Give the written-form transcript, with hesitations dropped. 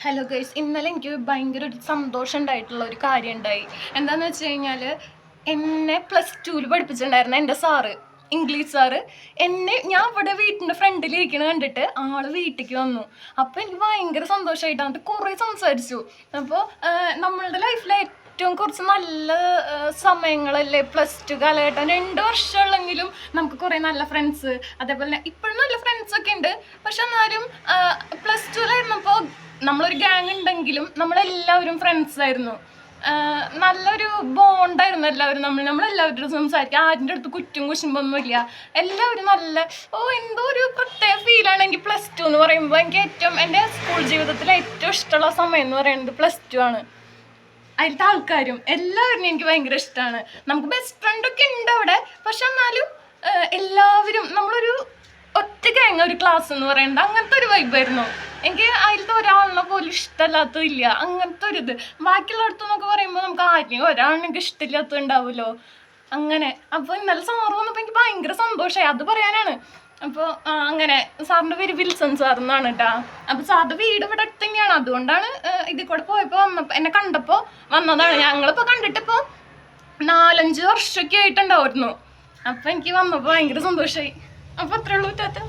Hello guys, ഇന്നലെ എനിക്ക് ഭയങ്കര ഒരു സന്തോഷം ഉണ്ടായിട്ടുള്ള ഒരു കാര്യം ഉണ്ടായി. എന്താണെന്ന് വെച്ച് കഴിഞ്ഞാൽ, എന്നെ +2 പഠിപ്പിച്ചിട്ടുണ്ടായിരുന്ന എൻ്റെ സാറ്, ഇംഗ്ലീഷ് സാറ്, ഞാൻ ഇവിടെ വീട്ടിൻ്റെ ഫ്രണ്ടിൽ ഇരിക്കണ കണ്ടിട്ട് ആള് വീട്ടിലേക്ക് വന്നു. അപ്പോൾ എനിക്ക് ഭയങ്കര സന്തോഷമായിട്ടാണ്. കുറേ സംസാരിച്ചു. അപ്പോൾ നമ്മളുടെ ലൈഫിലെ ഏറ്റവും കുറച്ച് നല്ല സമയങ്ങളല്ലേ +2 കാലഘട്ടം. 2 വർഷമുള്ളെങ്കിലും നമുക്ക് കുറേ നല്ല ഫ്രണ്ട്സ്, അതേപോലെ തന്നെ ഇപ്പോഴും നല്ല ഫ്രണ്ട്സൊക്കെ ഉണ്ട്. പക്ഷെ എന്നാലും +2-ലായിരുന്നപ്പോൾ നമ്മളൊരു ഗ്യാങ് ഉണ്ടെങ്കിലും നമ്മളെല്ലാവരും ഫ്രണ്ട്സ് ആയിരുന്നു. നല്ലൊരു ബോണ്ടായിരുന്നു എല്ലാവരും. നമ്മളെല്ലാവരും സംസാരിക്കുക, ആരുടെ അടുത്ത് കുറ്റും കുശുമ്പൊന്നുമില്ല. എല്ലാവരും നല്ല എന്തോ ഒരു പ്രത്യേക ഫീലാണ് എനിക്ക് +2 എന്ന് പറയുമ്പോൾ. എനിക്ക് എൻ്റെ സ്കൂൾ ജീവിതത്തിലെ ഏറ്റവും ഇഷ്ടമുള്ള സമയം എന്ന് പറയുന്നത് +2 ആണ്. അതിലത്തെ ആൾക്കാരും എല്ലാവരും എനിക്ക് ഭയങ്കര ഇഷ്ടമാണ്. നമുക്ക് ബെസ്റ്റ് ഫ്രണ്ടൊക്കെ ഉണ്ട് അവിടെ, പക്ഷെ എന്നാലും എല്ലാവരും നമ്മളൊരു ഒറ്റ ഗ്യാങ്, ഒരു ക്ലാസ് എന്ന് പറയുന്നത് അങ്ങനത്തെ ഒരു വൈബായിരുന്നു. എനിക്ക് അതിലത്തെ ഒരാളിനെ പോലും ഇഷ്ടമല്ലാത്തതില്ല, അങ്ങനത്തെ ഒരു ഇത്. ബാക്കിയുള്ളടത്തെന്നൊക്കെ പറയുമ്പോൾ നമുക്ക് ആരെയും ഒരാളിനൊക്കെ ഇഷ്ടമില്ലാത്തതുണ്ടാവുമല്ലോ അങ്ങനെ. അപ്പോൾ ഇന്നലെ സാറ് വന്നപ്പോൾ എനിക്ക് ഭയങ്കര സന്തോഷമായി, അത് പറയാനാണ്. അപ്പോൾ അങ്ങനെ സാറിൻ്റെ പേര് വിൽസൺ സാർ എന്നാണ് കേട്ടോ. അപ്പോൾ സാറിൻ്റെ വീട് ഇവിടെ അടുത്ത് തന്നെയാണ്, അതുകൊണ്ടാണ് ഇതിൽ കൂടെ പോയപ്പോൾ എന്നെ കണ്ടപ്പോൾ വന്നതാണ്. ഞങ്ങളിപ്പോൾ കണ്ടിട്ടിപ്പോൾ 4-5 വർഷമൊക്കെ ആയിട്ടുണ്ടാവുമായിരുന്നു. അപ്പോൾ എനിക്ക് വന്നപ്പോൾ ഭയങ്കര സന്തോഷമായി. അപ്പോൾ അത്രേ ഉള്ളൂ. ടാറ്റ.